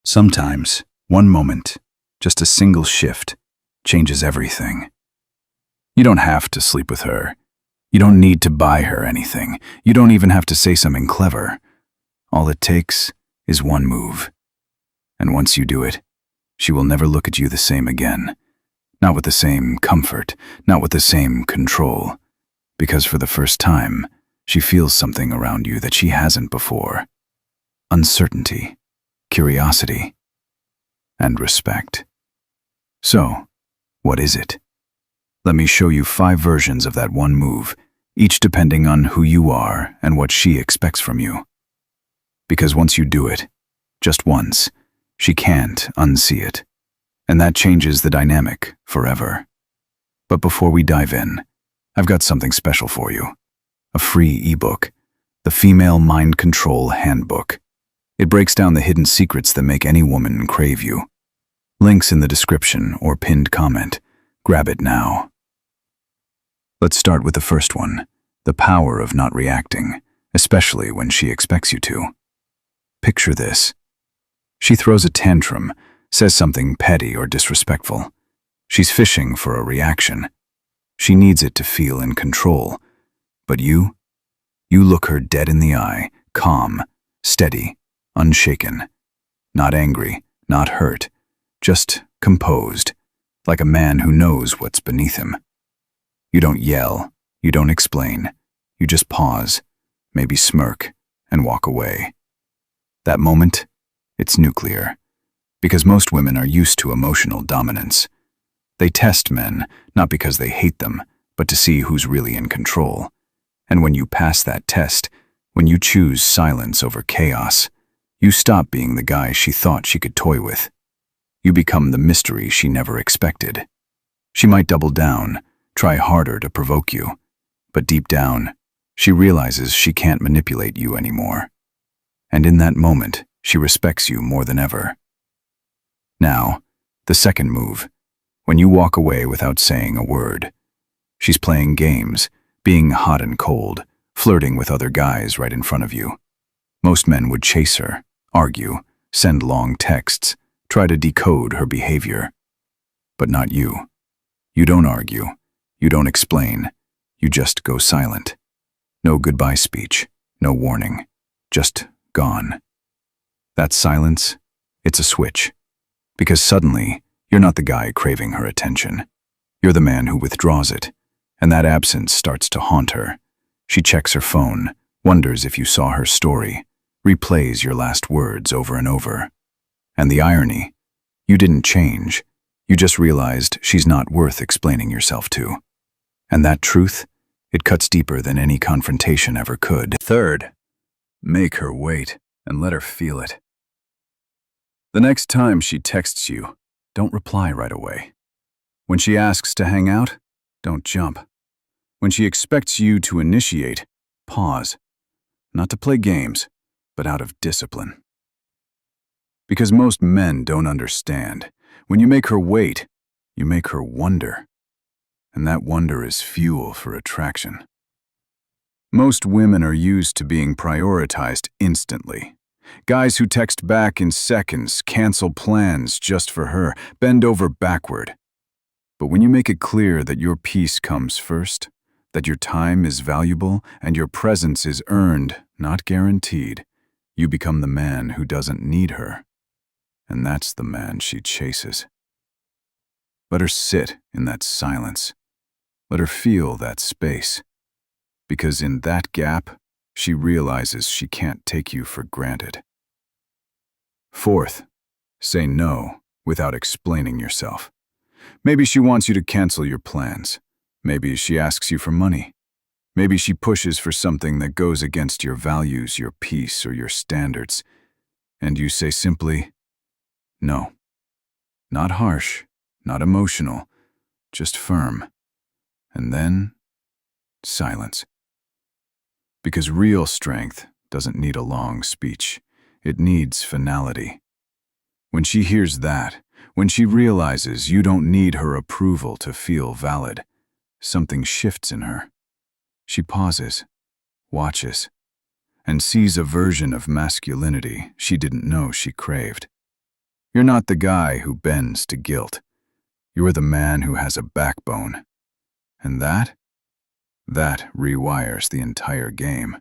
Sometimes, one moment, just a single shift, changes everything. You don't have to sleep with her. You don't need to buy her anything. You don't even have to say something clever. All it takes is one move. And once you do it, she will never look at you the same again. Not with the same comfort, not with the same control. Because for the first time, she feels something around you that she hasn't before. Uncertainty, curiosity, and respect. So, what is it? Let me show you 5 versions of that one move, each depending on who you are and what she expects from you. Because once you do it, just once, she can't unsee it. And that changes the dynamic forever. But before we dive in, I've got something special for you. A free ebook, the Female Mind Control Handbook. It breaks down the hidden secrets that make any woman crave you. Links in the description or pinned comment. Grab it now. Let's start with the first one, the power of not reacting, especially when she expects you to. Picture this. She throws a tantrum, says something petty or disrespectful. She's fishing for a reaction. She needs it to feel in control. But you look her dead in the eye, calm, steady, unshaken. Not angry, not hurt, just composed, like a man who knows what's beneath him. You don't yell, you don't explain, you just pause, maybe smirk, and walk away. That moment, it's nuclear, because most women are used to emotional dominance. They test men, not because they hate them, but to see who's really in control. And when you pass that test, when you choose silence over chaos, you stop being the guy she thought she could toy with. You become the mystery she never expected. She might double down, try harder to provoke you, but deep down, she realizes she can't manipulate you anymore. And in that moment, she respects you more than ever. Now, the second move, when you walk away without saying a word. She's playing games, being hot and cold, flirting with other guys right in front of you. Most men would chase her, argue, send long texts, try to decode her behavior. But not you. You don't argue. You don't explain. You just go silent. No goodbye speech, no warning. Just gone. That silence, it's a switch. Because suddenly, you're not the guy craving her attention. You're the man who withdraws it. And that absence starts to haunt her. She checks her phone, wonders if you saw her story, replays your last words over and over. And the irony, you didn't change. You just realized she's not worth explaining yourself to. And that truth, it cuts deeper than any confrontation ever could. Third, make her wait and let her feel it. The next time she texts you, don't reply right away. When she asks to hang out, don't jump. When she expects you to initiate, pause. Not to play games, but out of discipline. Because most men don't understand. When you make her wait, you make her wonder. And that wonder is fuel for attraction. Most women are used to being prioritized instantly. Guys who text back in seconds, cancel plans just for her, bend over backward. But when you make it clear that your peace comes first, that your time is valuable and your presence is earned, not guaranteed, you become the man who doesn't need her. And that's the man she chases. Let her sit in that silence. Let her feel that space. Because in that gap, she realizes she can't take you for granted. Fourth, say no without explaining yourself. Maybe she wants you to cancel your plans. Maybe she asks you for money. Maybe she pushes for something that goes against your values, your peace, or your standards. And you say simply, no. Not harsh, not emotional, just firm. And then, silence. Because real strength doesn't need a long speech. It needs finality. When she hears that, when she realizes you don't need her approval to feel valid, something shifts in her. She pauses, watches, and sees a version of masculinity she didn't know she craved. You're not the guy who bends to guilt. You're the man who has a backbone. And that rewires the entire game.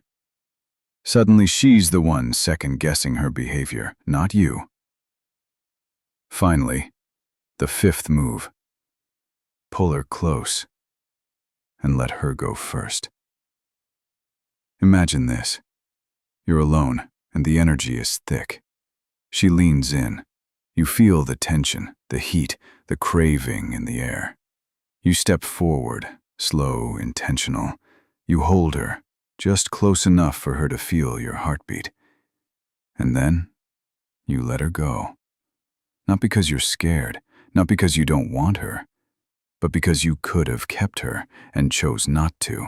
Suddenly she's the one second-guessing her behavior, not you. Finally, the fifth move. Pull her close and let her go first. Imagine this. You're alone and the energy is thick. She leans in. You feel the tension, the heat, the craving in the air. You step forward, slow, intentional. You hold her, just close enough for her to feel your heartbeat. And then, you let her go. Not because you're scared, not because you don't want her, but because you could have kept her and chose not to.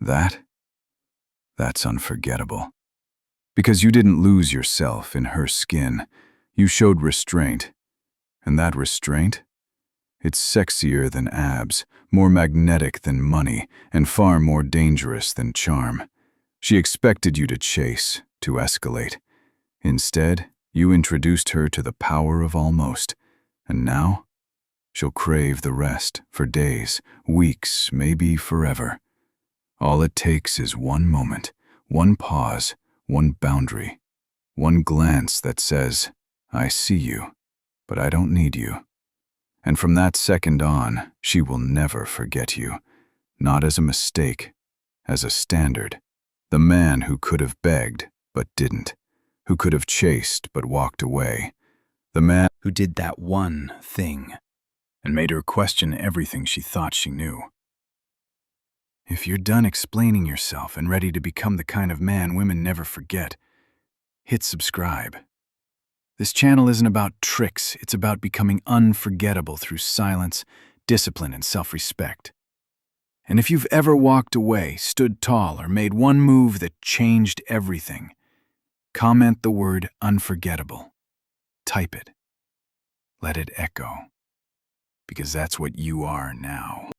That's unforgettable. Because you didn't lose yourself in her skin. You showed restraint. And that restraint? It's sexier than abs, more magnetic than money, and far more dangerous than charm. She expected you to chase, to escalate. Instead, you introduced her to the power of almost. And now, she'll crave the rest for days, weeks, maybe forever. All it takes is one moment, one pause, one boundary, one glance that says, I see you, but I don't need you. And from that second on, she will never forget you, not as a mistake, as a standard. The man who could have begged, but didn't, who could have chased, but walked away. The man who did that one thing and made her question everything she thought she knew. If you're done explaining yourself and ready to become the kind of man women never forget, hit subscribe. This channel isn't about tricks, it's about becoming unforgettable through silence, discipline, and self-respect. And if you've ever walked away, stood tall, or made one move that changed everything, comment the word unforgettable. Type it. Let it echo. Because that's what you are now.